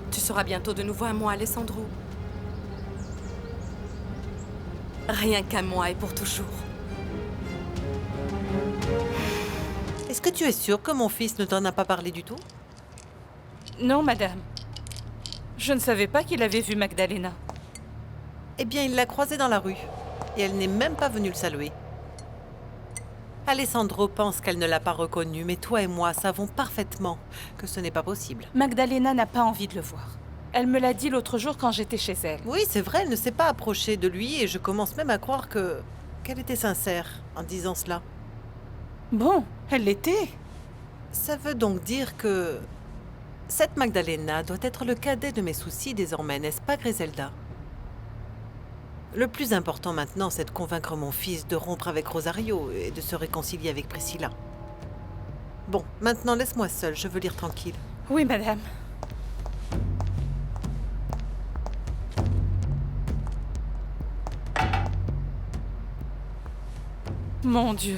Tu seras bientôt de nouveau à moi, Alessandro. Rien qu'à moi et pour toujours. Est-ce que tu es sûre que mon fils ne t'en a pas parlé du tout? Non, madame. Je ne savais pas qu'il avait vu Magdalena. Eh bien, il l'a croisée dans la rue. Et elle n'est même pas venue le saluer. Alessandro pense qu'elle ne l'a pas reconnu, mais toi et moi savons parfaitement que ce n'est pas possible. Magdalena n'a pas envie de le voir. Elle me l'a dit l'autre jour quand j'étais chez elle. Oui, c'est vrai, elle ne s'est pas approchée de lui et je commence même à croire qu'elle était sincère en disant cela. Bon, elle l'était. Ça veut donc dire que cette Magdalena doit être le cadet de mes soucis désormais, n'est-ce pas, Griselda? Le plus important maintenant, c'est de convaincre mon fils de rompre avec Rosario et de se réconcilier avec Priscilla. Bon, maintenant laisse-moi seule, je veux lire tranquille. Oui, madame. Mon Dieu.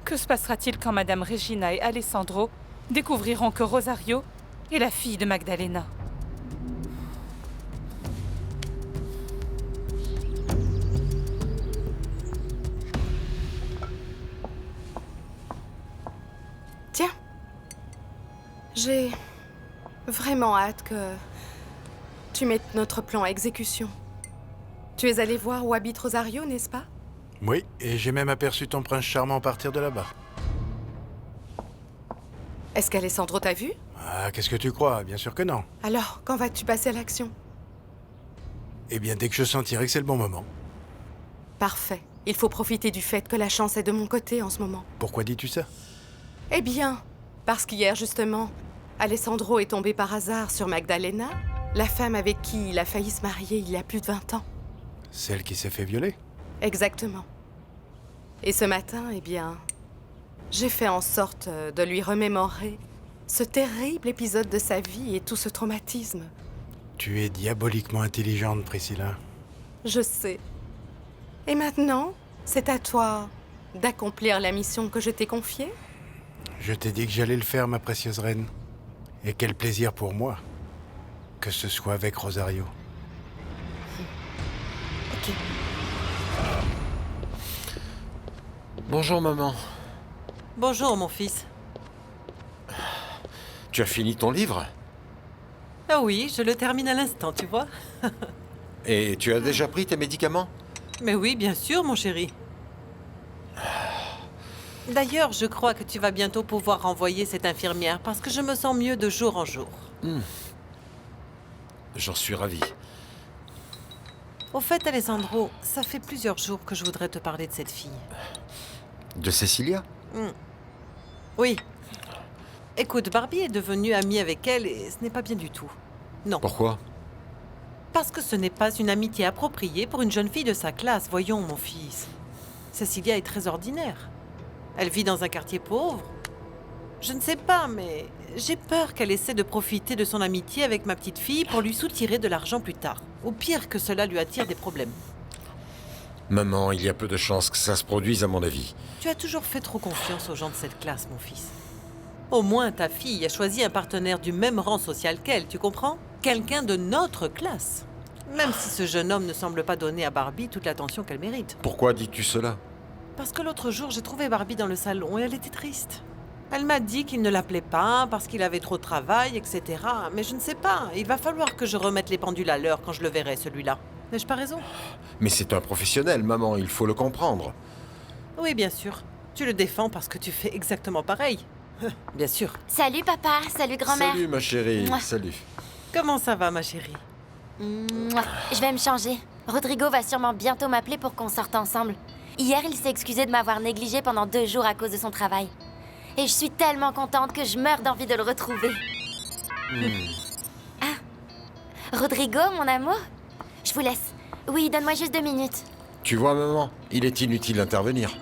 Que se passera-t-il quand Madame Regina et Alessandro découvriront que Rosario est la fille de Magdalena? Tiens, j'ai vraiment hâte que tu mettes notre plan à exécution. Tu es allé voir où habite Rosario, n'est-ce pas? Oui, et j'ai même aperçu ton prince charmant partir de là-bas. Est-ce qu'Alessandro t'a vu? Ah, qu'est-ce que tu crois? Bien sûr que non. Alors, quand vas-tu passer à l'action? Eh bien, dès que je sentirai que c'est le bon moment. Parfait. Il faut profiter du fait que la chance est de mon côté en ce moment. Pourquoi dis-tu ça? Eh bien, parce qu'hier, justement, Alessandro est tombé par hasard sur Magdalena, la femme avec qui il a failli se marier il y a plus de 20 ans. Celle qui s'est fait violer? Exactement. Et ce matin, eh bien, j'ai fait en sorte de lui remémorer ce terrible épisode de sa vie et tout ce traumatisme. Tu es diaboliquement intelligente, Priscilla. Je sais. Et maintenant, c'est à toi d'accomplir la mission que je t'ai confiée? Je t'ai dit que j'allais le faire, ma précieuse reine. Et quel plaisir pour moi que ce soit avec Rosario. Ok. Bonjour, maman. Bonjour, mon fils. Tu as fini ton livre? Ah oui, je le termine à l'instant, tu vois. Et tu as déjà pris tes médicaments? Mais oui, bien sûr, mon chéri. D'ailleurs, je crois que tu vas bientôt pouvoir renvoyer cette infirmière parce que je me sens mieux de jour en jour. J'en suis ravi. Au fait, Alessandro, ça fait plusieurs jours que je voudrais te parler de cette fille. De Cecilia? Oui. Écoute, Barbie est devenue amie avec elle et ce n'est pas bien du tout. Non. Pourquoi? Parce que ce n'est pas une amitié appropriée pour une jeune fille de sa classe. Voyons, mon fils. Cecilia est très ordinaire. Elle vit dans un quartier pauvre. Je ne sais pas, mais j'ai peur qu'elle essaie de profiter de son amitié avec ma petite fille pour lui soutirer de l'argent plus tard. Ou pire, que cela lui attire des problèmes. Maman, il y a peu de chances que ça se produise, à mon avis. Tu as toujours fait trop confiance aux gens de cette classe, mon fils. Au moins, ta fille a choisi un partenaire du même rang social qu'elle, tu comprends? Quelqu'un de notre classe. Même si ce jeune homme ne semble pas donner à Barbie toute l'attention qu'elle mérite. Pourquoi dis-tu cela? Parce que l'autre jour, j'ai trouvé Barbie dans le salon et elle était triste. Elle m'a dit qu'il ne l'appelait pas parce qu'il avait trop de travail, etc. Mais je ne sais pas, il va falloir que je remette les pendules à l'heure quand je le verrai, celui-là. N'ai-je pas raison? Mais c'est un professionnel, maman, il faut le comprendre. Oui, bien sûr. Tu le défends parce que tu fais exactement pareil. Bien sûr. Salut papa, salut grand-mère. Salut ma chérie, Mouah. salut. Comment ça va, ma chérie? Mouah. Je vais me changer. Rodrigo va sûrement bientôt m'appeler pour qu'on sorte ensemble. Hier, il s'est excusé de m'avoir négligé pendant 2 jours à cause de son travail. Et je suis tellement contente que je meurs d'envie de le retrouver. Ah, Rodrigo, mon amour? Je vous laisse. Oui, donne-moi juste 2 minutes. Tu vois, maman, il est inutile d'intervenir.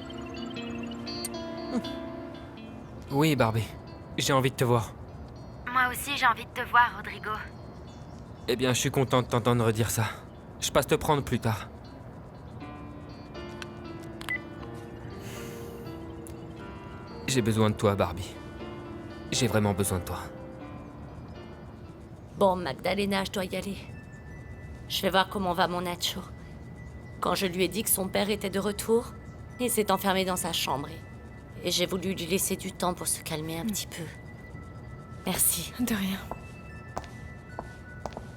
Oui, Barbie. J'ai envie de te voir. Moi aussi, j'ai envie de te voir, Rodrigo. Eh bien, je suis content de t'entendre dire ça. Je passe te prendre plus tard. J'ai besoin de toi, Barbie. J'ai vraiment besoin de toi. Bon, Magdalena, je dois y aller. Je vais voir comment va mon Nacho. Quand je lui ai dit que son père était de retour, il s'est enfermé dans sa chambre. Et j'ai voulu lui laisser du temps pour se calmer un petit peu. Merci. De rien.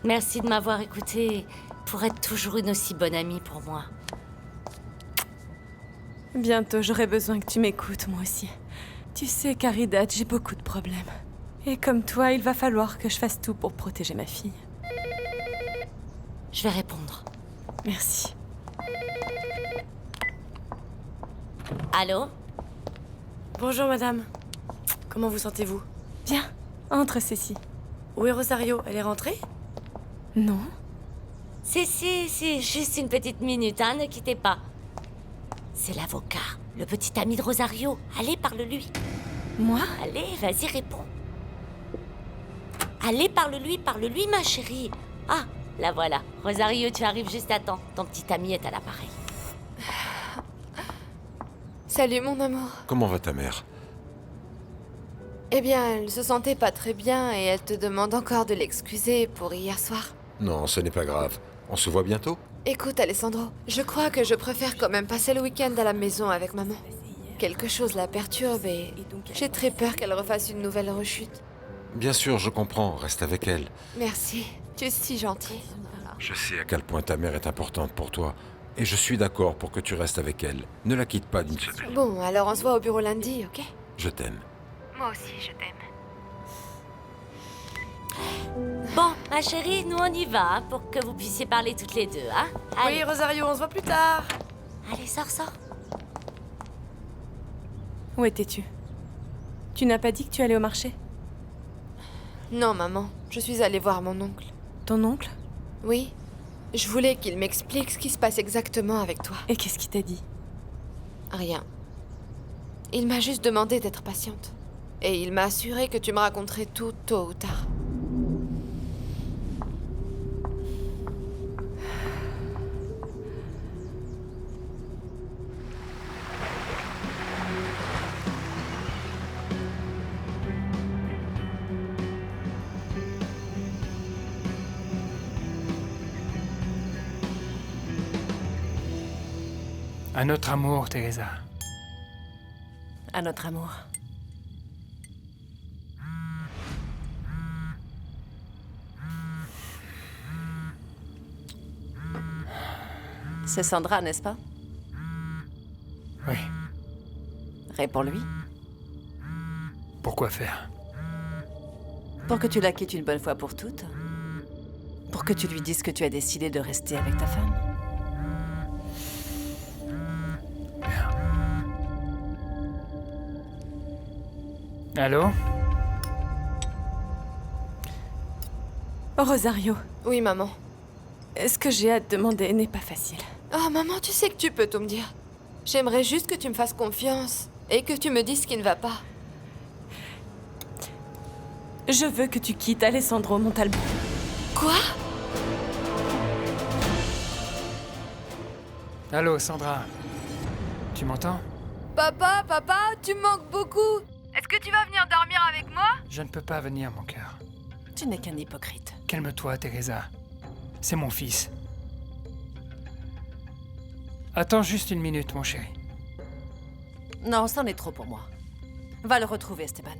Merci de m'avoir écoutée pour être toujours une aussi bonne amie pour moi. Bientôt, j'aurai besoin que tu m'écoutes, moi aussi. Tu sais, Caridad, j'ai beaucoup de problèmes. Et comme toi, il va falloir que je fasse tout pour protéger ma fille. Je vais répondre. Merci. Allô? Bonjour madame. Comment vous sentez-vous? Bien, entre, Cécile. Où est Rosario? Elle est rentrée? Non? Si, juste une petite minute, hein, ne quittez pas. C'est l'avocat, le petit ami de Rosario. Allez, parle-lui. Moi? Allez, vas-y, réponds. Allez, parle-lui, ma chérie. Ah, la voilà. Rosario, tu arrives juste à temps. Ton petit ami est à l'appareil. Salut, mon amour. Comment va ta mère? Eh bien, elle se sentait pas très bien et elle te demande encore de l'excuser pour hier soir. Non, ce n'est pas grave. On se voit bientôt? Écoute, Alessandro, je crois que je préfère quand même passer le week-end à la maison avec maman. Quelque chose la perturbe et j'ai très peur qu'elle refasse une nouvelle rechute. Bien sûr, je comprends. Reste avec elle. Merci, tu es si gentil. Je sais à quel point ta mère est importante pour toi. Et je suis d'accord pour que tu restes avec elle. Ne la quitte pas d'une seconde. Bon, alors on se voit au bureau lundi, ok? Je t'aime. Moi aussi, je t'aime. Bon, ma chérie, nous on y va, hein, pour que vous puissiez parler toutes les deux, hein? Allez, Oui, Rosario, on se voit plus tard. allez, sors. Où étais-tu? Tu n'as pas dit que tu allais au marché? Non, maman, je suis allée voir mon oncle. Ton oncle? Oui, je voulais qu'il m'explique ce qui se passe exactement avec toi. Et qu'est-ce qu'il t'a dit? Rien. Il m'a juste demandé d'être patiente. Et il m'a assuré que tu me raconterais tout tôt ou tard. À notre amour, Teresa. À notre amour. C'est Sandra, n'est-ce pas? Oui. Réponds-lui. Pourquoi faire? Pour que tu la quittes une bonne fois pour toutes. Pour que tu lui dises que tu as décidé de rester avec ta femme. Allô? Oh, Rosario, Oui, maman. ce que j'ai à te demander n'est pas facile. Oh, maman, tu sais que tu peux tout me dire. J'aimerais juste que tu me fasses confiance et que tu me dises ce qui ne va pas. Je veux que tu quittes Alessandro Montalban. Quoi? Allô, Sandra. Tu m'entends? Papa, tu me manques beaucoup. Est-ce que tu vas venir dormir avec moi? Je ne peux pas venir, mon cœur. Tu n'es qu'un hypocrite. Calme-toi, Teresa. C'est mon fils. Attends juste une minute, mon chéri. Non, c'en est trop pour moi. Va le retrouver, Esteban.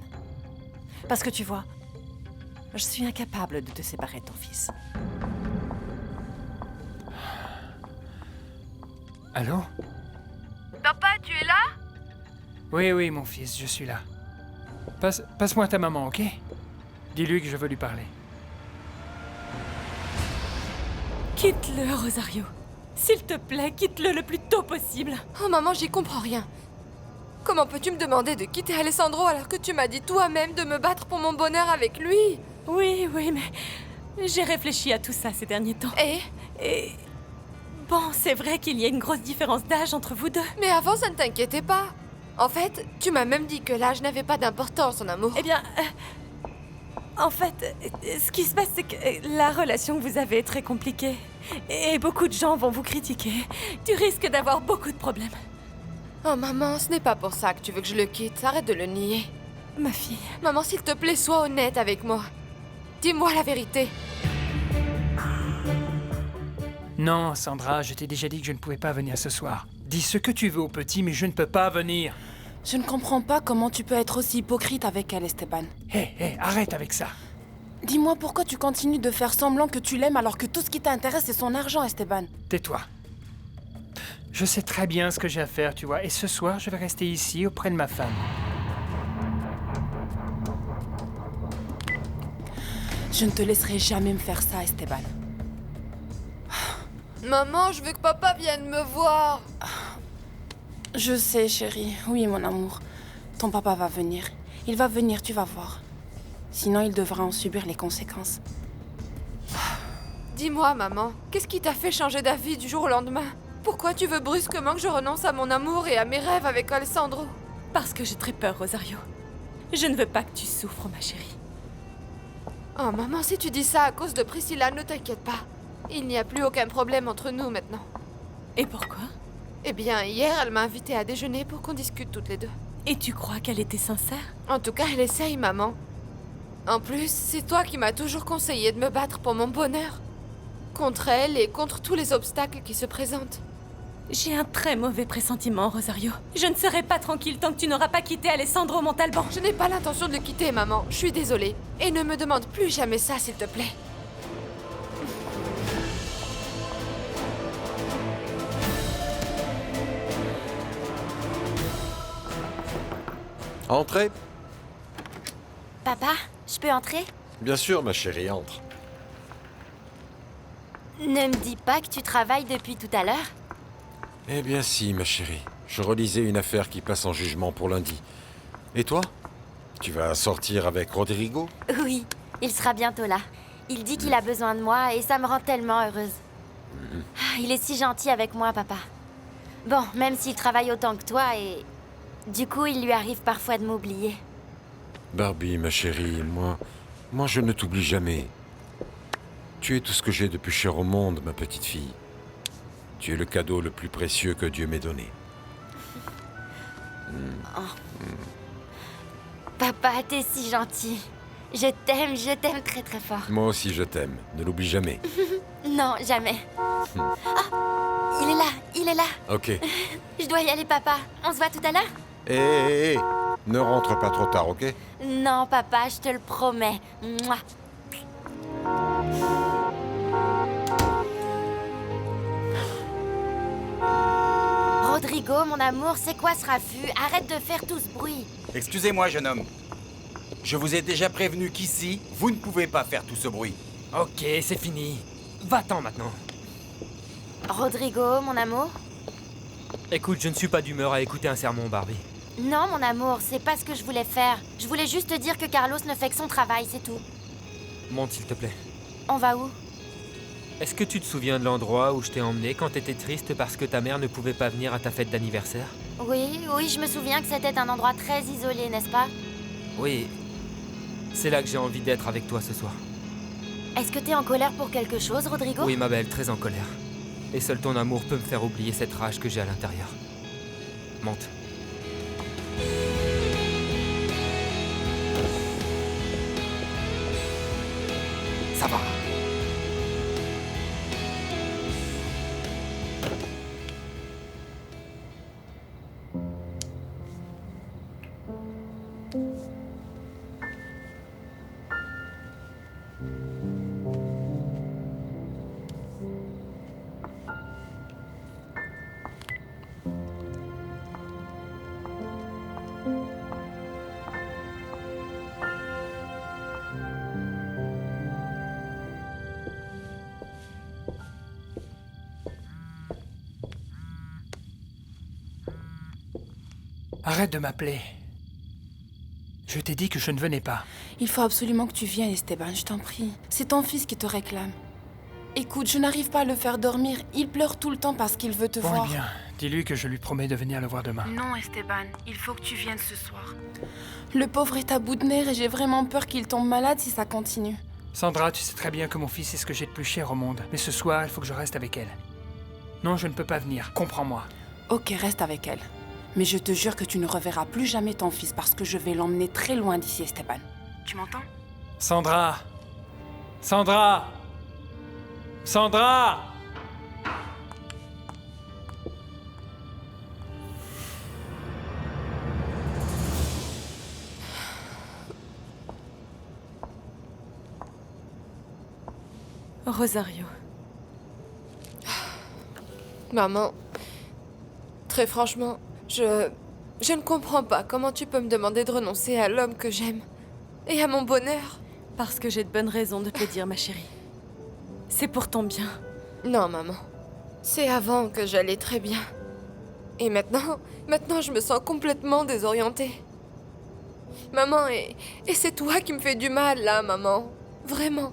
Parce que tu vois, je suis incapable de te séparer de ton fils. Allô? Papa, tu es là? Oui, mon fils, je suis là. Passe-moi ta maman, ok? Dis-lui que je veux lui parler. Quitte-le, Rosario. S'il te plaît, quitte-le le plus tôt possible. Oh maman, j'y comprends rien. Comment peux-tu me demander de quitter Alessandro alors que tu m'as dit toi-même de me battre pour mon bonheur avec lui? Oui, mais j'ai réfléchi à tout ça ces derniers temps. Et... Bon, c'est vrai qu'il y a une grosse différence d'âge entre vous deux. Mais avant, ça ne t'inquiétait pas. En fait, tu m'as même dit que l'âge n'avait pas d'importance en amour. Eh bien... en fait, ce qui se passe, c'est que la relation que vous avez est très compliquée. Et beaucoup de gens vont vous critiquer. Tu risques d'avoir beaucoup de problèmes. Oh maman, ce n'est pas pour ça que tu veux que je le quitte. Arrête de le nier. Ma fille... Maman, s'il te plaît, sois honnête avec moi. Dis-moi la vérité. Non, Sandra, je t'ai déjà dit que je ne pouvais pas venir ce soir. Dis ce que tu veux au petit, mais je ne peux pas venir. Je ne comprends pas comment tu peux être aussi hypocrite avec elle, Esteban. Hé, arrête avec ça. Dis-moi pourquoi tu continues de faire semblant que tu l'aimes alors que tout ce qui t'intéresse c'est son argent, Esteban. Tais-toi. Je sais très bien ce que j'ai à faire, tu vois, et ce soir, je vais rester ici auprès de ma femme. Je ne te laisserai jamais me faire ça, Esteban. Maman, je veux que papa vienne me voir. Je sais, chérie. Oui, mon amour. Ton papa va venir. Il va venir, tu vas voir. Sinon, il devra en subir les conséquences. Dis-moi, maman, qu'est-ce qui t'a fait changer d'avis du jour au lendemain? Pourquoi tu veux brusquement que je renonce à mon amour et à mes rêves avec Alessandro? Parce que j'ai très peur, Rosario. Je ne veux pas que tu souffres, ma chérie. Oh, maman, si tu dis ça à cause de Priscilla, ne t'inquiète pas. Il n'y a plus aucun problème entre nous maintenant. Et pourquoi? Eh bien, hier, elle m'a invitée à déjeuner pour qu'on discute toutes les deux. Et tu crois qu'elle était sincère? En tout cas, elle essaye, maman. En plus, c'est toi qui m'as toujours conseillé de me battre pour mon bonheur. Contre elle et contre tous les obstacles qui se présentent. J'ai un très mauvais pressentiment, Rosario. Je ne serai pas tranquille tant que tu n'auras pas quitté Alessandro Montalban. Je n'ai pas l'intention de le quitter, maman. Je suis désolée. Et ne me demande plus jamais ça, s'il te plaît. Entrez. Papa, je peux entrer? Bien sûr, ma chérie, entre. Ne me dis pas que tu travailles depuis tout à l'heure. Eh bien si, ma chérie. Je relisais une affaire qui passe en jugement pour lundi. Et toi? Tu vas sortir avec Rodrigo? Oui, il sera bientôt là. Il dit qu'il a besoin de moi et ça me rend tellement heureuse. Il est si gentil avec moi, papa. Bon, même s'il travaille autant que toi et... Du coup, il lui arrive parfois de m'oublier. Barbie, ma chérie, moi je ne t'oublie jamais. Tu es tout ce que j'ai de plus cher au monde, ma petite fille. Tu es le cadeau le plus précieux que Dieu m'ait donné. Papa, t'es si gentil. Je t'aime très très fort. Moi aussi je t'aime, ne l'oublie jamais. Non, jamais. Ah, il est là. Ok. Je dois y aller, papa. On se voit tout à l'heure? Hé, ne rentre pas trop tard, ok? Non, papa, je te le promets. Mouah. Rodrigo, mon amour, c'est quoi ce raffut? Arrête de faire tout ce bruit. Excusez-moi, jeune homme. Je vous ai déjà prévenu qu'ici, vous ne pouvez pas faire tout ce bruit. Ok, c'est fini. Va-t'en maintenant. Rodrigo, mon amour? Écoute, je ne suis pas d'humeur à écouter un sermon, Barbie. Non, mon amour, c'est pas ce que je voulais faire. Je voulais juste te dire que Carlos ne fait que son travail, c'est tout. Monte, s'il te plaît. On va où? Est-ce que tu te souviens de l'endroit où je t'ai emmené quand t'étais triste parce que ta mère ne pouvait pas venir à ta fête d'anniversaire? Oui, je me souviens que c'était un endroit très isolé, n'est-ce pas? Oui. C'est là que j'ai envie d'être avec toi ce soir. Est-ce que t'es en colère pour quelque chose, Rodrigo? Oui, ma belle, très en colère. Et seul ton amour peut me faire oublier cette rage que j'ai à l'intérieur. Monte. ça va. Arrête de m'appeler. Je t'ai dit que je ne venais pas. Il faut absolument que tu viennes, Esteban, je t'en prie. C'est ton fils qui te réclame. Écoute, je n'arrive pas à le faire dormir. Il pleure tout le temps parce qu'il veut te Bon, voir. eh bien, dis-lui que je lui promets de venir le voir demain. Non, Esteban, il faut que tu viennes ce soir. Le pauvre est à bout de nerfs et j'ai vraiment peur qu'il tombe malade si ça continue. Sandra, tu sais très bien que mon fils est ce que j'ai de plus cher au monde. Mais ce soir, il faut que je reste avec elle. Non, je ne peux pas venir. Comprends-moi. Ok, reste avec elle. Mais je te jure que tu ne reverras plus jamais ton fils parce que je vais l'emmener très loin d'ici, Esteban. Tu m'entends? Sandra! Sandra! Sandra! Rosario. Maman, très franchement, je ne comprends pas comment tu peux me demander de renoncer à l'homme que j'aime et à mon bonheur. Parce que j'ai de bonnes raisons de te le dire, ma chérie. C'est pour ton bien. Non, maman. C'est avant que j'allais très bien. Et maintenant je me sens complètement désorientée. Maman, et c'est toi qui me fais du mal, là, maman. Vraiment.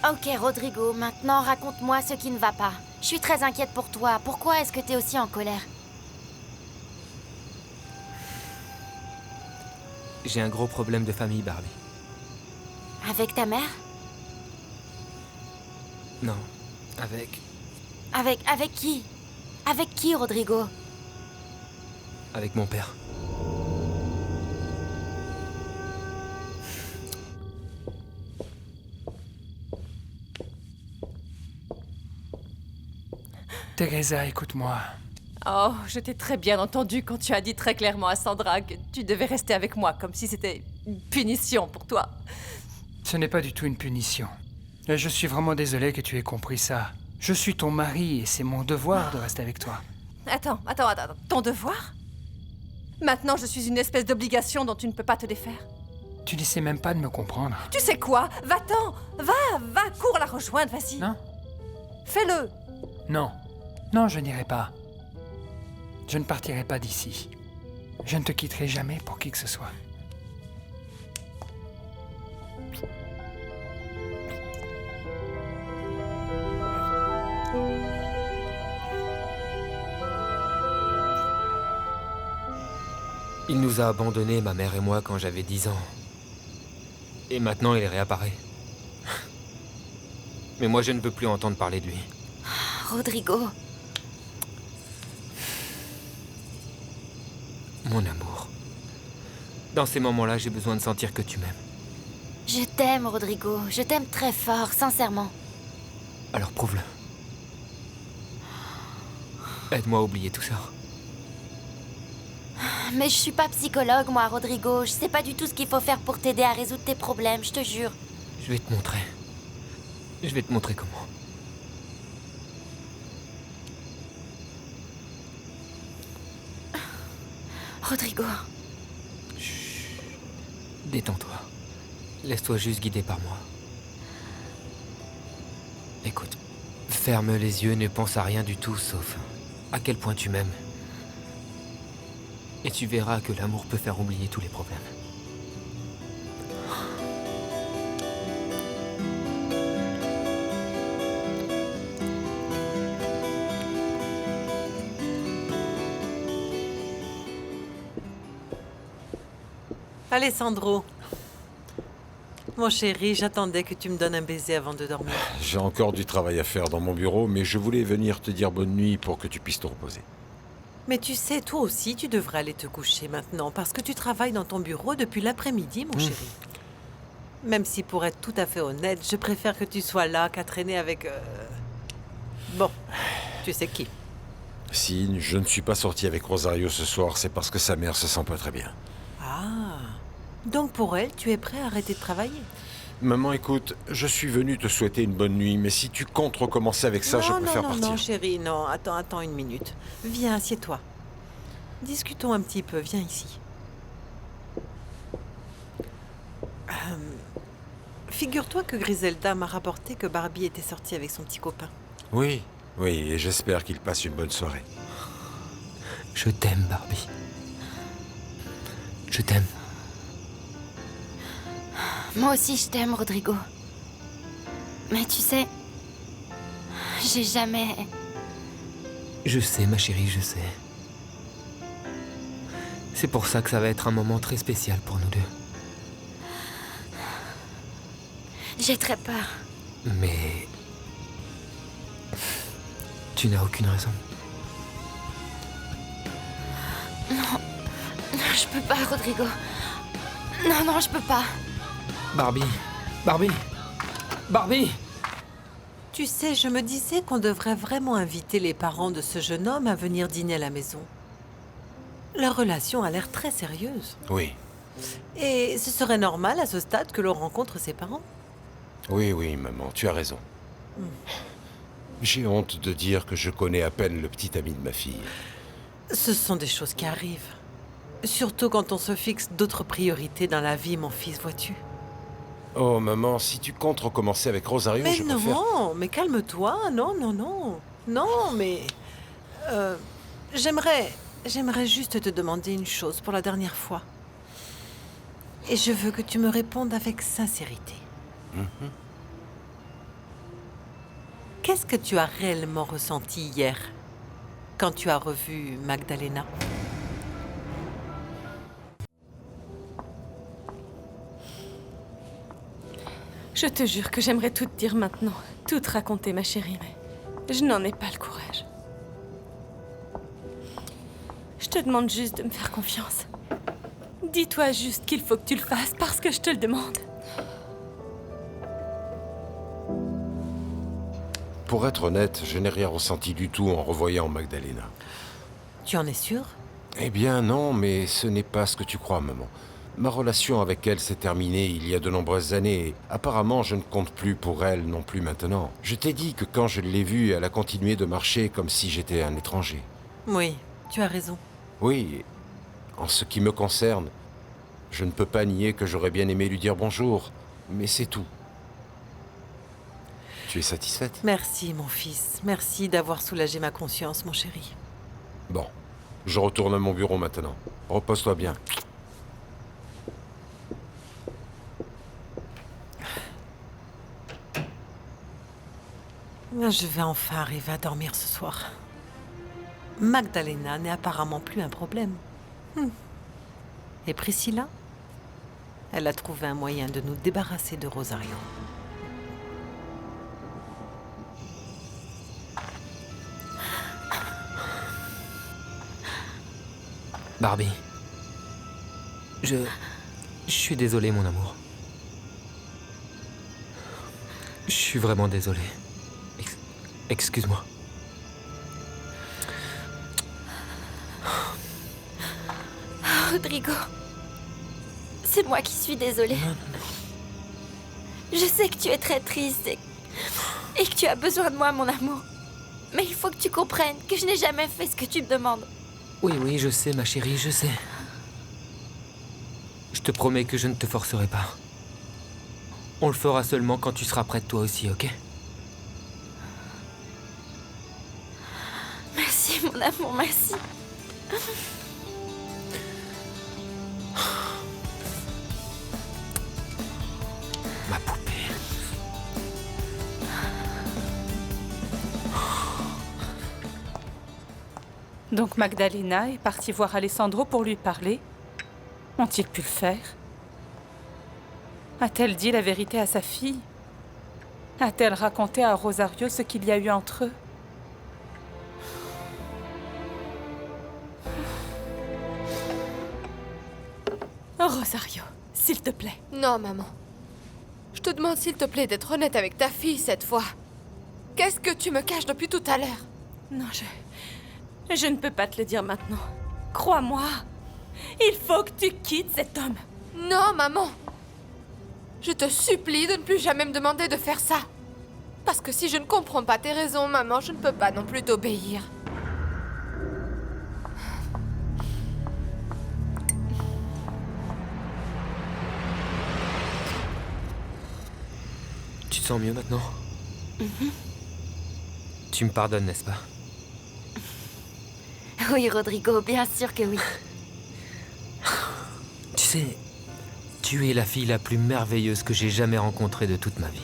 Ok, Rodrigo, maintenant raconte-moi ce qui ne va pas. Je suis très inquiète pour toi. Pourquoi est-ce que t'es aussi en colère? J'ai un gros problème de famille, Barbie. Avec ta mère? Non, avec... Avec qui? Avec qui, Rodrigo? avec mon père. Teresa, écoute-moi. Oh, je t'ai très bien entendu quand tu as dit très clairement à Sandra que tu devais rester avec moi, comme si c'était une punition pour toi. Ce n'est pas du tout une punition. Et je suis vraiment désolé que tu aies compris ça. Je suis ton mari et c'est mon devoir de rester avec toi. Attends. Ton devoir? Maintenant, je suis une espèce d'obligation dont tu ne peux pas te défaire. Tu n'essaies même pas de me comprendre. Tu sais quoi? Va-t'en! Va, cours la rejoindre, vas-y. Non. Fais-le! Non. Non, je n'irai pas. Je ne partirai pas d'ici. Je ne te quitterai jamais pour qui que ce soit. Il nous a abandonnés, ma mère et moi, quand j'avais 10 ans. Et maintenant, il réapparaît. Mais moi, je ne veux plus entendre parler de lui. Rodrigo. Mon amour. Dans ces moments-là, j'ai besoin de sentir que tu m'aimes. Je t'aime, Rodrigo. Je t'aime très fort, sincèrement. Alors prouve-le. Aide-moi à oublier tout ça. Mais je suis pas psychologue, moi, Rodrigo. Je sais pas du tout ce qu'il faut faire pour t'aider à résoudre tes problèmes, je te jure. Je vais te montrer. Je vais te montrer comment. Rodrigo. Chut. Détends-toi. Laisse-toi juste guider par moi. Écoute, ferme les yeux et ne pense à rien du tout sauf à quel point tu m'aimes. Et tu verras que l'amour peut faire oublier tous les problèmes. Alessandro. Mon chéri, j'attendais que tu me donnes un baiser avant de dormir. J'ai encore du travail à faire dans mon bureau, mais je voulais venir te dire bonne nuit pour que tu puisses te reposer. Mais tu sais, toi aussi, tu devrais aller te coucher maintenant, parce que tu travailles dans ton bureau depuis l'après-midi, mon chéri. Même si, pour être tout à fait honnête, je préfère que tu sois là qu'à traîner avec... Bon, tu sais qui. Si je ne suis pas sorti avec Rosario ce soir, c'est parce que sa mère se sent pas très bien. Ah, donc pour elle, tu es prêt à arrêter de travailler? Maman, écoute, je suis venu te souhaiter une bonne nuit, mais si tu comptes recommencer avec ça, je préfère partir. Non, chérie, non. Attends une minute. Viens, assieds-toi. Discutons un petit peu. Viens ici. Figure-toi que Griselda m'a rapporté que Barbie était sortie avec son petit copain. Oui, et j'espère qu'il passe une bonne soirée. Je t'aime, Barbie. Je t'aime. Moi aussi, je t'aime, Rodrigo. Mais tu sais, j'ai jamais... Je sais, ma chérie, je sais. C'est pour ça que ça va être un moment très spécial pour nous deux. J'ai très peur. Mais... tu n'as aucune raison. Non, je peux pas, Rodrigo. Non, je peux pas. Barbie! Tu sais, je me disais qu'on devrait vraiment inviter les parents de ce jeune homme à venir dîner à la maison. Leur relation a l'air très sérieuse. Oui. Et ce serait normal à ce stade que l'on rencontre ses parents. Oui, maman, tu as raison. J'ai honte de dire que je connais à peine le petit ami de ma fille. Ce sont des choses qui arrivent. Surtout quand on se fixe d'autres priorités dans la vie, mon fils, vois-tu. Oh, maman, si tu comptes recommencer avec Rosario, mais je préfère... non, mais calme-toi. Non. Non, mais... J'aimerais juste te demander une chose pour la dernière fois. Et je veux que tu me répondes avec sincérité. Qu'est-ce que tu as réellement ressenti hier, quand tu as revu Magdalena? Je te jure que j'aimerais tout te dire maintenant, tout te raconter, ma chérie, mais je n'en ai pas le courage. Je te demande juste de me faire confiance. Dis-toi juste qu'il faut que tu le fasses parce que je te le demande. Pour être honnête, je n'ai rien ressenti du tout en revoyant Magdalena. Tu en es sûr? Eh bien non, mais ce n'est pas ce que tu crois, maman. Ma relation avec elle s'est terminée il y a de nombreuses années et apparemment je ne compte plus pour elle non plus maintenant. Je t'ai dit que quand je l'ai vue, elle a continué de marcher comme si j'étais un étranger. Oui, tu as raison. Oui, en ce qui me concerne, je ne peux pas nier que j'aurais bien aimé lui dire bonjour, mais c'est tout. Tu es satisfaite? Merci, mon fils. Merci d'avoir soulagé ma conscience, mon chéri. Bon, je retourne à mon bureau maintenant. Repose-toi bien. Je vais enfin arriver à dormir ce soir. Magdalena n'est apparemment plus un problème. Et Priscilla? Elle a trouvé un moyen de nous débarrasser de Rosario. Barbie. Je suis désolé, mon amour. Je suis vraiment désolé. Excuse-moi. Rodrigo, c'est moi qui suis désolée. Je sais que tu es très triste et que tu as besoin de moi, mon amour. Mais il faut que tu comprennes que je n'ai jamais fait ce que tu me demandes. Oui, je sais, ma chérie, je sais. Je te promets que je ne te forcerai pas. On le fera seulement quand tu seras prête toi aussi, ok? Merci, mon amour, merci. Ma poupée. Donc Magdalena est partie voir Alessandro pour lui parler. Ont-ils pu le faire? A-t-elle dit la vérité à sa fille? A-t-elle raconté à Rosario ce qu'il y a eu entre eux? Oh, Rosario, s'il te plaît. Non, maman. Je te demande s'il te plaît d'être honnête avec ta fille cette fois. Qu'est-ce que tu me caches depuis tout à l'heure? Non, je ne peux pas te le dire maintenant. Crois-moi. Il faut que tu quittes cet homme. Non, maman. Je te supplie de ne plus jamais me demander de faire ça. Parce que si je ne comprends pas tes raisons, maman, je ne peux pas non plus t'obéir. Tu te sens mieux maintenant? Tu me pardonnes, n'est-ce pas? Oui, Rodrigo, bien sûr que oui. Tu sais, tu es la fille la plus merveilleuse que j'ai jamais rencontrée de toute ma vie.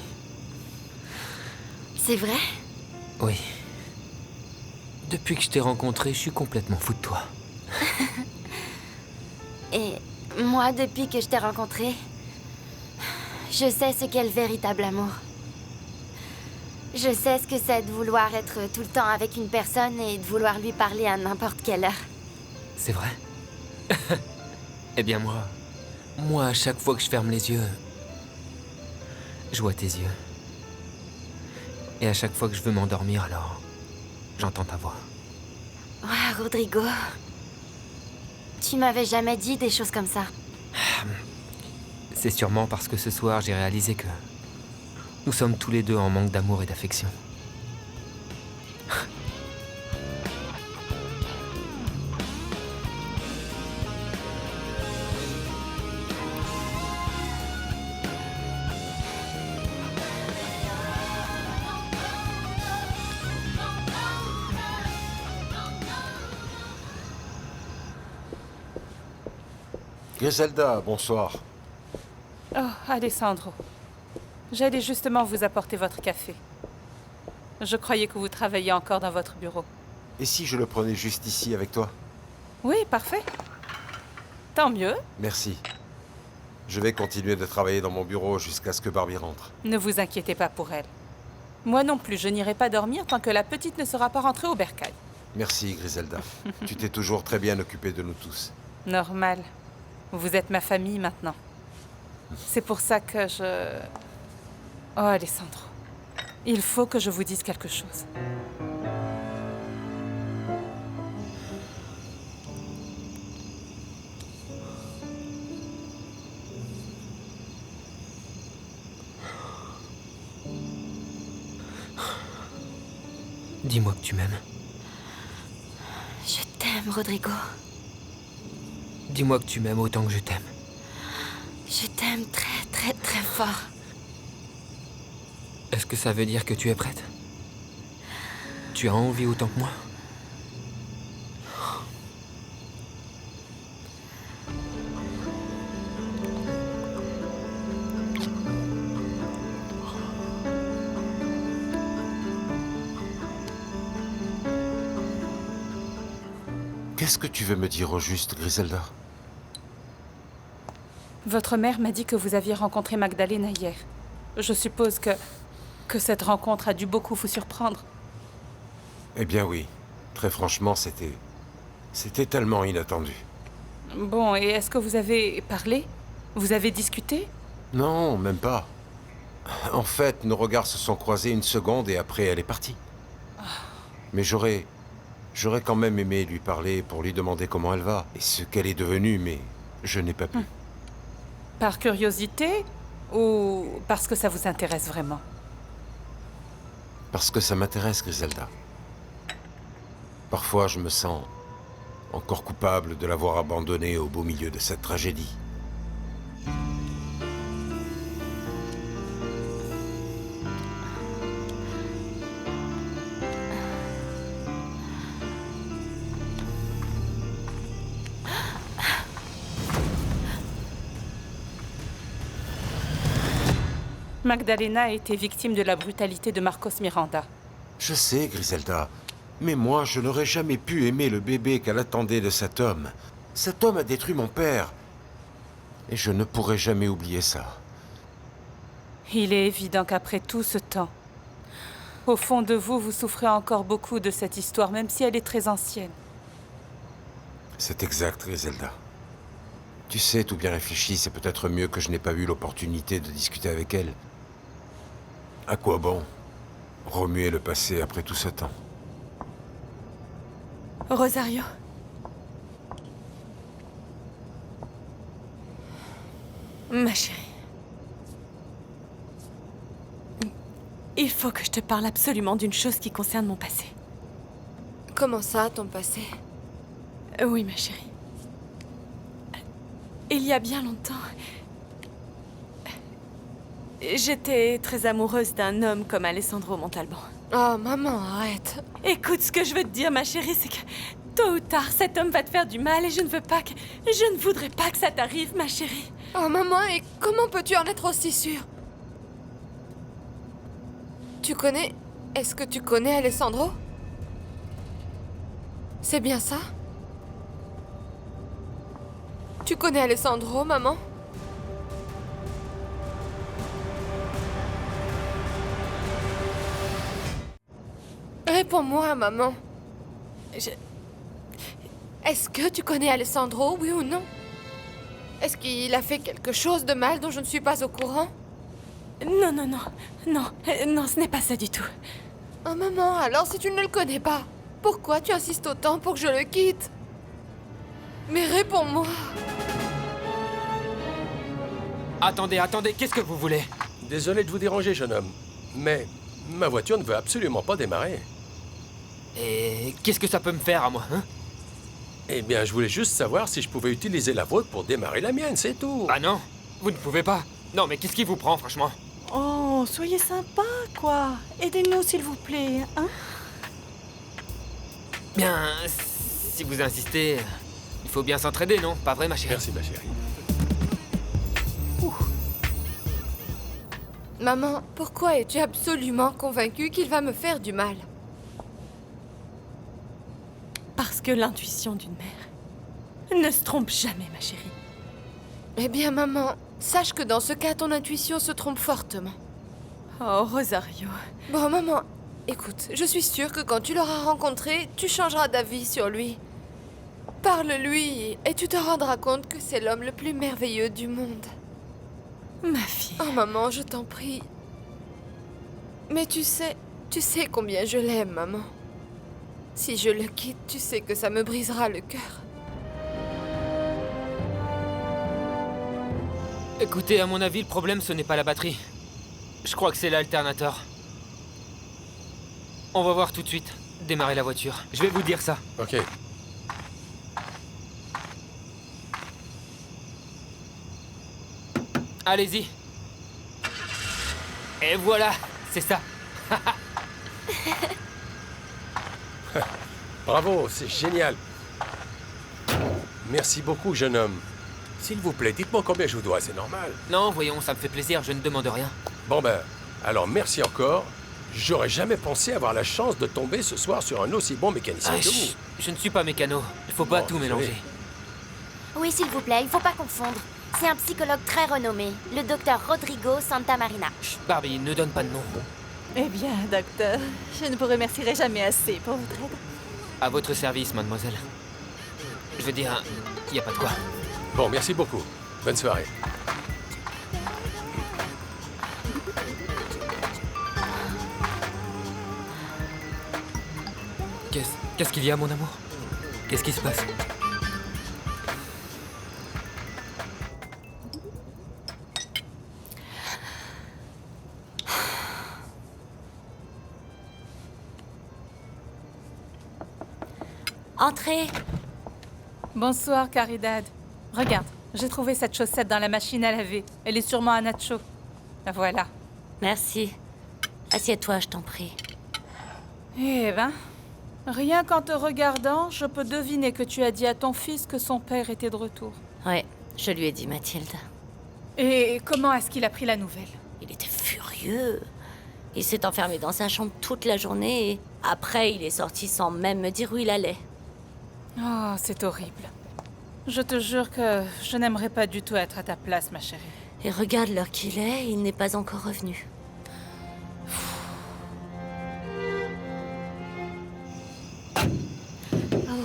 C'est vrai? Oui. Depuis que je t'ai rencontrée, je suis complètement fou de toi. Et moi, depuis que je t'ai rencontré, je sais ce qu'est le véritable amour. Je sais ce que c'est de vouloir être tout le temps avec une personne et de vouloir lui parler à n'importe quelle heure. C'est vrai? Eh bien moi, à chaque fois que je ferme les yeux, je vois tes yeux. Et à chaque fois que je veux m'endormir, alors, j'entends ta voix. Ouais, Rodrigo. Tu m'avais jamais dit des choses comme ça. C'est sûrement parce que ce soir, j'ai réalisé que nous sommes tous les deux en manque d'amour et d'affection. Griselda, bonsoir. Oh, Alessandro. J'allais justement vous apporter votre café. Je croyais que vous travailliez encore dans votre bureau. Et si je le prenais juste ici avec toi? Oui, parfait. Tant mieux. Merci. Je vais continuer de travailler dans mon bureau jusqu'à ce que Barbie rentre. Ne vous inquiétez pas pour elle. Moi non plus, je n'irai pas dormir tant que la petite ne sera pas rentrée au bercail. Merci, Griselda. Tu t'es toujours très bien occupée de nous tous. Normal. Vous êtes ma famille maintenant. C'est pour ça que je... Oh, Alessandro. Il faut que je vous dise quelque chose. Dis-moi que tu m'aimes. Je t'aime, Rodrigo. Dis-moi que tu m'aimes autant que je t'aime. Je t'aime très, très, très fort. Est-ce que ça veut dire que tu es prête? Tu as envie autant que moi? Qu'est-ce que tu veux me dire au juste, Griselda? Votre mère m'a dit que vous aviez rencontré Magdalena hier. Je suppose que cette rencontre a dû beaucoup vous surprendre. Eh bien oui. Très franchement, c'était tellement inattendu. Bon, et est-ce que vous avez parlé? Vous avez discuté? Non, même pas. En fait, nos regards se sont croisés une seconde et après, elle est partie. Mais j'aurais quand même aimé lui parler pour lui demander comment elle va et ce qu'elle est devenue, mais je n'ai pas pu. Par curiosité ou parce que ça vous intéresse vraiment? Parce que ça m'intéresse, Griselda. Parfois, je me sens encore coupable de l'avoir abandonnée au beau milieu de cette tragédie. Magdalena a été victime de la brutalité de Marcos Miranda. Je sais, Griselda. Mais moi, je n'aurais jamais pu aimer le bébé qu'elle attendait de cet homme. Cet homme a détruit mon père. Et je ne pourrai jamais oublier ça. Il est évident qu'après tout ce temps, au fond de vous, vous souffrez encore beaucoup de cette histoire, même si elle est très ancienne. C'est exact, Griselda. Tu sais, tout bien réfléchi, c'est peut-être mieux que je n'ai pas eu l'opportunité de discuter avec elle. À quoi bon remuer le passé après tout ce temps? Rosario. Ma chérie. Il faut que je te parle absolument d'une chose qui concerne mon passé. Comment ça, ton passé? Oui, ma chérie. Il y a bien longtemps, j'étais très amoureuse d'un homme comme Alessandro Montalban. Oh, maman, arrête. Écoute, ce que je veux te dire, ma chérie, c'est que tôt ou tard, cet homme va te faire du mal et je ne voudrais pas que ça t'arrive, ma chérie. Oh, maman, et comment peux-tu en être aussi sûre? Est-ce que tu connais Alessandro? C'est bien ça? Tu connais Alessandro, maman? Réponds-moi, maman. Est-ce que tu connais Alessandro, oui ou non? Est-ce qu'il a fait quelque chose de mal dont je ne suis pas au courant? Non, ce n'est pas ça du tout. Oh, maman, alors si tu ne le connais pas, pourquoi tu insistes autant pour que je le quitte? Mais réponds-moi. Attendez, qu'est-ce que vous voulez? Désolé de vous déranger, jeune homme, mais ma voiture ne veut absolument pas démarrer. Et qu'est-ce que ça peut me faire à moi, hein? Eh bien, je voulais juste savoir si je pouvais utiliser la vôtre pour démarrer la mienne, c'est tout. Ah non, vous ne pouvez pas. Non, mais qu'est-ce qui vous prend, franchement? Oh, soyez sympa, quoi. Aidez-nous, s'il vous plaît, hein? Bien, si vous insistez, il faut bien s'entraider, non? Pas vrai, ma chérie? Merci, ma chérie. Maman, pourquoi es-tu absolument convaincue qu'il va me faire du mal? Parce que l'intuition d'une mère ne se trompe jamais, ma chérie. Eh bien, maman, sache que dans ce cas, ton intuition se trompe fortement. Oh, Rosario. Bon, maman, écoute, je suis sûre que quand tu l'auras rencontré, tu changeras d'avis sur lui. Parle-lui et tu te rendras compte que c'est l'homme le plus merveilleux du monde. Ma fille. Oh, maman, je t'en prie. Mais tu sais combien je l'aime, maman. Si je le quitte, tu sais que ça me brisera le cœur. Écoutez, à mon avis, le problème, ce n'est pas la batterie. Je crois que c'est l'alternateur. On va voir tout de suite. Démarrer la voiture. Je vais vous dire ça. Ok. Allez-y. Et voilà, c'est ça. Bravo, c'est génial. Merci beaucoup, jeune homme. S'il vous plaît, dites-moi combien je vous dois, c'est normal. Non, voyons, ça me fait plaisir, je ne demande rien. Bon ben, alors merci encore. J'aurais jamais pensé avoir la chance de tomber ce soir sur un aussi bon mécanicien que vous. Je ne suis pas mécano, il faut pas tout mélanger. Oui, s'il vous plaît, il faut pas confondre. C'est un psychologue très renommé, le docteur Rodrigo Santamarina. Chut, Barbie, ne donne pas de nom. Eh bien, docteur, je ne vous remercierai jamais assez pour votre aide. À votre service, mademoiselle. Je veux dire, il n'y a pas de quoi. Bon, merci beaucoup. Bonne soirée. Qu'est-ce qu'il y a, mon amour? Qu'est-ce qui se passe? Entrez. Bonsoir, Caridad. Regarde, j'ai trouvé cette chaussette dans la machine à laver. Elle est sûrement à Nacho. La voilà. Merci. Assieds-toi, je t'en prie. Eh ben, rien qu'en te regardant, je peux deviner que tu as dit à ton fils que son père était de retour. Ouais, je lui ai dit, Mathilde. Et comment est-ce qu'il a pris la nouvelle? Il était furieux. Dieu. Il s'est enfermé dans sa chambre toute la journée et après, il est sorti sans même me dire où il allait. Oh, c'est horrible. Je te jure que je n'aimerais pas du tout être à ta place, ma chérie. Et regarde l'heure qu'il est, il n'est pas encore revenu.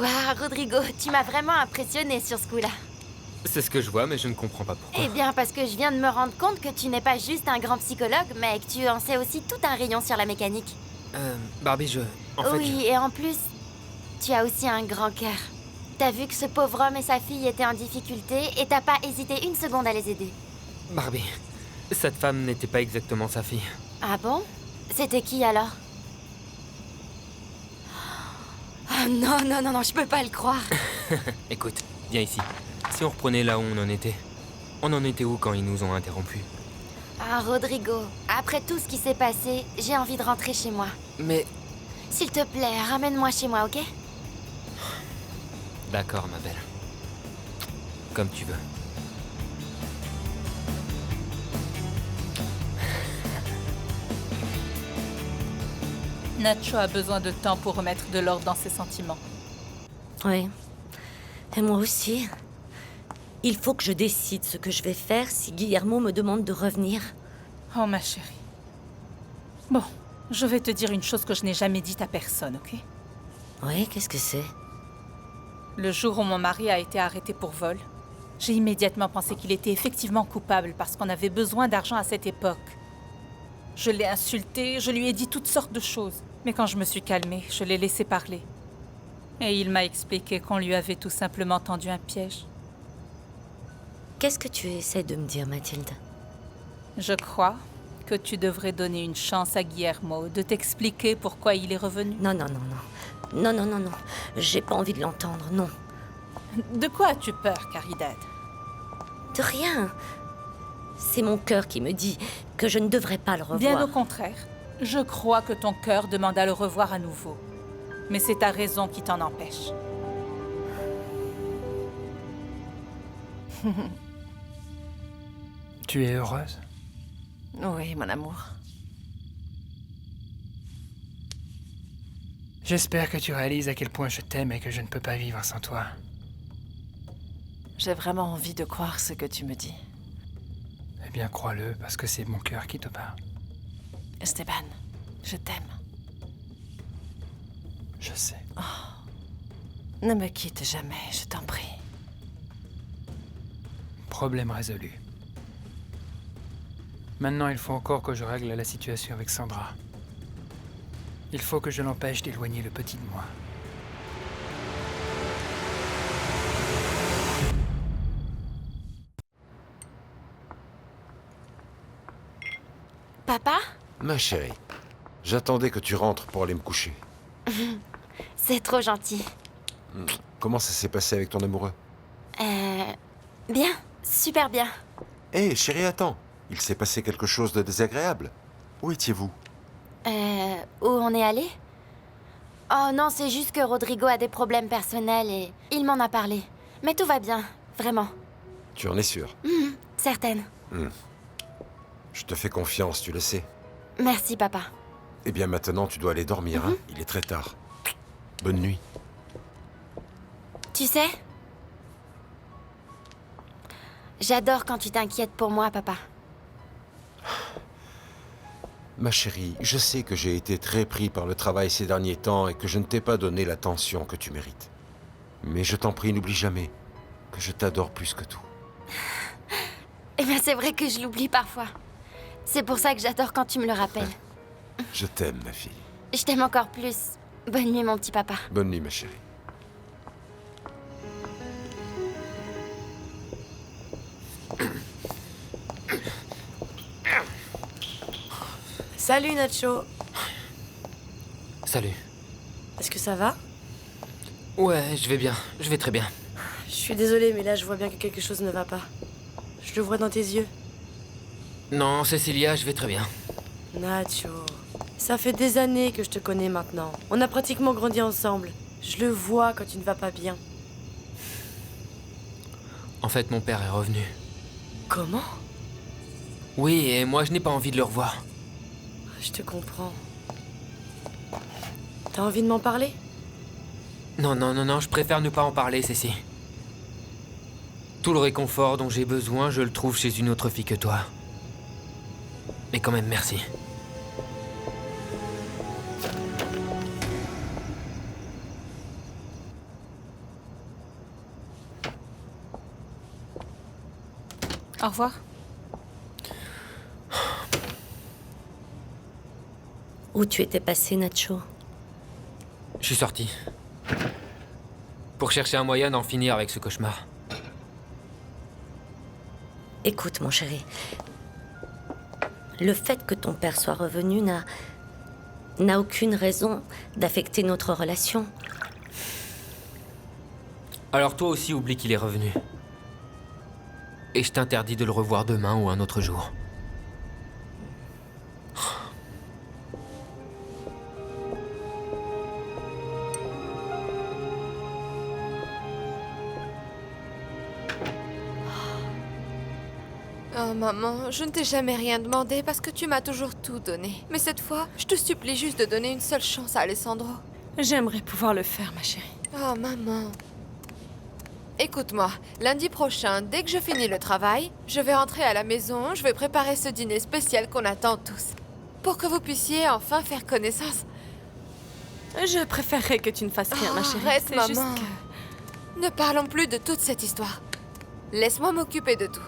Waouh, Rodrigo, tu m'as vraiment impressionné sur ce coup-là. C'est ce que je vois, mais je ne comprends pas pourquoi. Eh bien, parce que je viens de me rendre compte que tu n'es pas juste un grand psychologue, mais que tu en sais aussi tout un rayon sur la mécanique. Barbie, En fait, oui, et en plus, tu as aussi un grand cœur. T'as vu que ce pauvre homme et sa fille étaient en difficulté et t'as pas hésité une seconde à les aider. Barbie, cette femme n'était pas exactement sa fille. Ah bon? C'était qui alors? Oh non, non, non, non, je peux pas le croire. Écoute, viens ici. Si on reprenait là où on en était où quand ils nous ont interrompus? Ah, Rodrigo, après tout ce qui s'est passé, j'ai envie de rentrer chez moi. Mais... S'il te plaît, ramène-moi chez moi, ok? D'accord, ma belle. Comme tu veux. Nacho a besoin de temps pour remettre de l'ordre dans ses sentiments. Oui. Et moi aussi. Il faut que je décide ce que je vais faire si Guillermo me demande de revenir. Oh, ma chérie. Bon, je vais te dire une chose que je n'ai jamais dite à personne, ok? Oui, qu'est-ce que c'est? Le jour où mon mari a été arrêté pour vol, j'ai immédiatement pensé qu'il était effectivement coupable parce qu'on avait besoin d'argent à cette époque. Je l'ai insulté, je lui ai dit toutes sortes de choses. Mais quand je me suis calmée, je l'ai laissé parler. Et il m'a expliqué qu'on lui avait tout simplement tendu un piège. Qu'est-ce que tu essaies de me dire, Mathilde? Je crois que tu devrais donner une chance à Guillermo de t'expliquer pourquoi il est revenu. Non, non, non, non. Non, non, non, non. J'ai pas envie de l'entendre, non. De quoi as-tu peur, Caridad? De rien. C'est mon cœur qui me dit que je ne devrais pas le revoir. Bien au contraire. Je crois que ton cœur demande à le revoir à nouveau. Mais c'est ta raison qui t'en empêche. Tu es heureuse? Oui, mon amour. J'espère que tu réalises à quel point je t'aime et que je ne peux pas vivre sans toi. J'ai vraiment envie de croire ce que tu me dis. Eh bien, crois-le, parce que c'est mon cœur qui te parle. Esteban, je t'aime. Je sais. Oh. Ne me quitte jamais, je t'en prie. Problème résolu. Maintenant, il faut encore que je règle la situation avec Sandra. Il faut que je l'empêche d'éloigner le petit de moi. Papa? Ma chérie, j'attendais que tu rentres pour aller me coucher. C'est trop gentil. Comment ça s'est passé avec ton amoureux? Bien, super bien. Hé, chérie, attends. Il s'est passé quelque chose de désagréable. Où étiez-vous? Où on est allé? Oh non, c'est juste que Rodrigo a des problèmes personnels et il m'en a parlé. Mais tout va bien, vraiment. Tu en es sûre? Certaine. Je te fais confiance, tu le sais. Merci, papa. Eh bien, maintenant, tu dois aller dormir, hein? Il est très tard. Bonne nuit. Tu sais? J'adore quand tu t'inquiètes pour moi, papa. Ma chérie, je sais que j'ai été très pris par le travail ces derniers temps et que je ne t'ai pas donné l'attention que tu mérites. Mais je t'en prie, n'oublie jamais que je t'adore plus que tout. Eh bien, c'est vrai que je l'oublie parfois. C'est pour ça que j'adore quand tu me le rappelles. Je t'aime, ma fille. Je t'aime encore plus. Bonne nuit, mon petit papa. Bonne nuit, ma chérie. Salut Nacho. Salut. Est-ce que ça va? Ouais, je vais bien. Je vais très bien. Je suis désolée, mais là je vois bien que quelque chose ne va pas. Je le vois dans tes yeux. Non, Cecilia, je vais très bien. Nacho, ça fait des années que je te connais maintenant. On a pratiquement grandi ensemble. Je le vois quand tu ne vas pas bien. En fait, mon père est revenu. Comment? Oui, et moi je n'ai pas envie de le revoir. je te comprends. T'as envie de m'en parler? Non, non, non, non, je préfère ne pas en parler, Cécile. Tout le réconfort dont j'ai besoin, je le trouve chez une autre fille que toi. Mais quand même, merci. Au revoir. Où tu étais passé, Nacho? Je suis sorti. Pour chercher un moyen d'en finir avec ce cauchemar. Écoute, mon chéri. Le fait que ton père soit revenu n'a aucune raison d'affecter notre relation. Alors toi aussi oublie qu'il est revenu. Et je t'interdis de le revoir demain ou un autre jour. Oh maman, je ne t'ai jamais rien demandé parce que tu m'as toujours tout donné. Mais cette fois, je te supplie juste de donner une seule chance à Alessandro. J'aimerais pouvoir le faire, ma chérie. Oh maman. Écoute-moi, lundi prochain, dès que je finis le travail, je vais rentrer à la maison, je vais préparer ce dîner spécial qu'on attend tous. Pour que vous puissiez enfin faire connaissance. Je préférerais que tu ne fasses rien, ma chérie. Arrête, C'est maman. juste que... Ne parlons plus de toute cette histoire. Laisse-moi m'occuper de tout.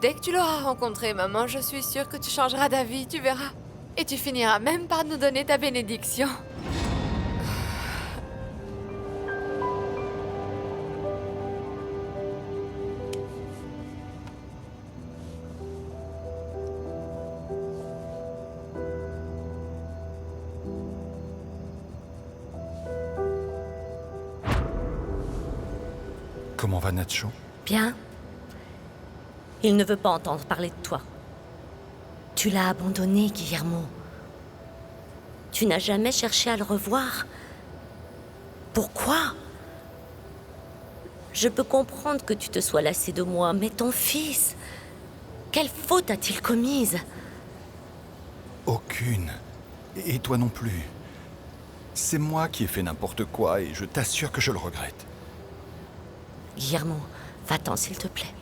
Dès que tu l'auras rencontré, maman, je suis sûre que tu changeras d'avis, tu verras. Et tu finiras même par nous donner ta bénédiction. Comment va Nacho? Bien. Il ne veut pas entendre parler de toi. Tu l'as abandonné, Guillermo. Tu n'as jamais cherché à le revoir. Pourquoi? Je peux comprendre que tu te sois lassé de moi, mais ton fils... Quelle faute a-t-il commise? Aucune. Et toi non plus. C'est moi qui ai fait n'importe quoi et je t'assure que je le regrette. Guillermo, va-t'en s'il te plaît.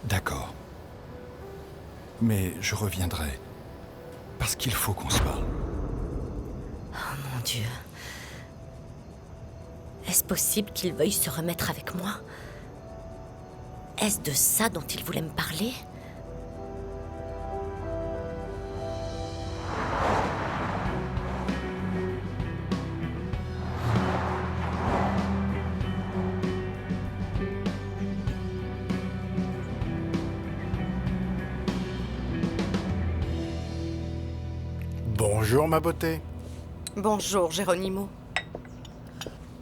D'accord. Mais je reviendrai. Parce qu'il faut qu'on se parle. Oh mon Dieu. Est-ce possible qu'il veuille se remettre avec moi? Est-ce de ça dont il voulait me parler? Bonjour, ma beauté. Bonjour, Geronimo.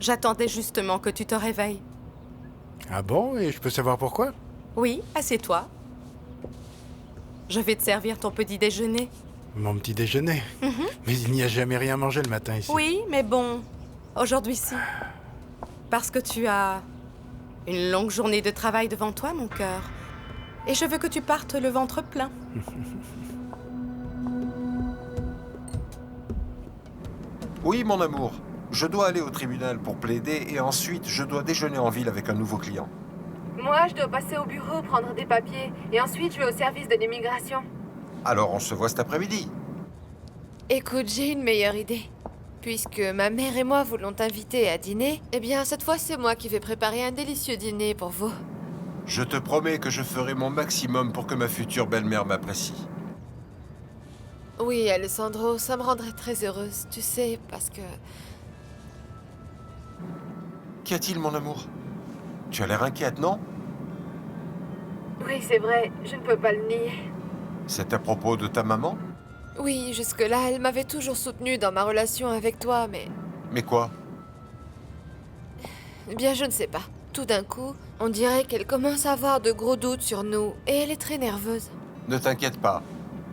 J'attendais justement que tu te réveilles. Ah bon? Et je peux savoir pourquoi? Oui, assieds-toi. Je vais te servir ton petit déjeuner. Mon petit déjeuner? Mais il n'y a jamais rien mangé le matin ici. Oui, mais bon, aujourd'hui si. Parce que tu as une longue journée de travail devant toi, mon cœur. Et je veux que tu partes le ventre plein. Oui, mon amour. Je dois aller au tribunal pour plaider et ensuite je dois déjeuner en ville avec un nouveau client. Moi, je dois passer au bureau, prendre des papiers. Et ensuite, je vais au service de l'immigration. Alors on se voit cet après-midi. Écoute, j'ai une meilleure idée. Puisque ma mère et moi voulons t'inviter à dîner, eh bien, cette fois, c'est moi qui vais préparer un délicieux dîner pour vous. Je te promets que je ferai mon maximum pour que ma future belle-mère m'apprécie. Oui, Alessandro, ça me rendrait très heureuse, tu sais, parce que... Qu'y a-t-il, mon amour? Tu as l'air inquiète, non? Oui, c'est vrai, je ne peux pas le nier. C'est à propos de ta maman? Oui, jusque-là, elle m'avait toujours soutenue dans ma relation avec toi, mais... Mais quoi? Eh bien, je ne sais pas. Tout d'un coup, on dirait qu'elle commence à avoir de gros doutes sur nous, et elle est très nerveuse. Ne t'inquiète pas.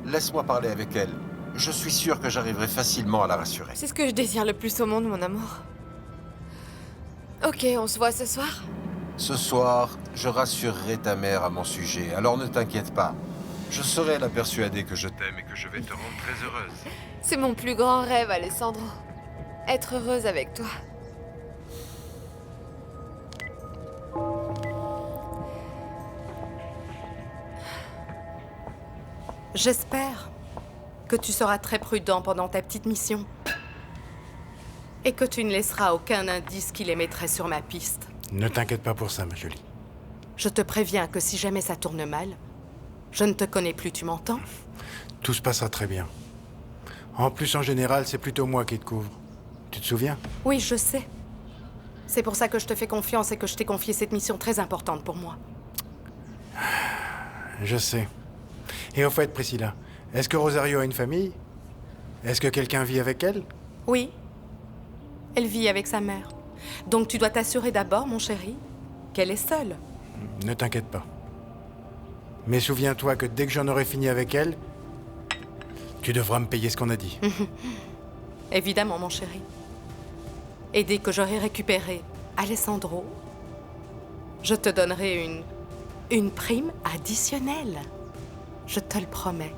Laisse-moi parler avec elle. Je suis sûr que j'arriverai facilement à la rassurer. C'est ce que je désire le plus au monde, mon amour. Ok, on se voit ce soir? Ce soir, je rassurerai ta mère à mon sujet, alors ne t'inquiète pas. Je saurai la persuader que je t'aime et que je vais te rendre très heureuse. C'est mon plus grand rêve, Alessandro. Être heureuse avec toi. J'espère que tu seras très prudent pendant ta petite mission. Et que tu ne laisseras aucun indice qui les mettrait sur ma piste. Ne t'inquiète pas pour ça, ma jolie. Je te préviens que si jamais ça tourne mal, je ne te connais plus, tu m'entends? Tout se passera très bien. En plus, en général, c'est plutôt moi qui te couvre. Tu te souviens? Oui, je sais. C'est pour ça que je te fais confiance et que je t'ai confié cette mission très importante pour moi. Je sais. Et au fait, Priscilla, est-ce que Rosario a une famille? Est-ce que quelqu'un vit avec elle? Oui. Elle vit avec sa mère. Donc tu dois t'assurer d'abord, mon chéri, qu'elle est seule. Ne t'inquiète pas. Mais souviens-toi que dès que j'en aurai fini avec elle, tu devras me payer ce qu'on a dit. Évidemment, mon chéri. Et dès que j'aurai récupéré Alessandro, je te donnerai une prime additionnelle. Je te le promets.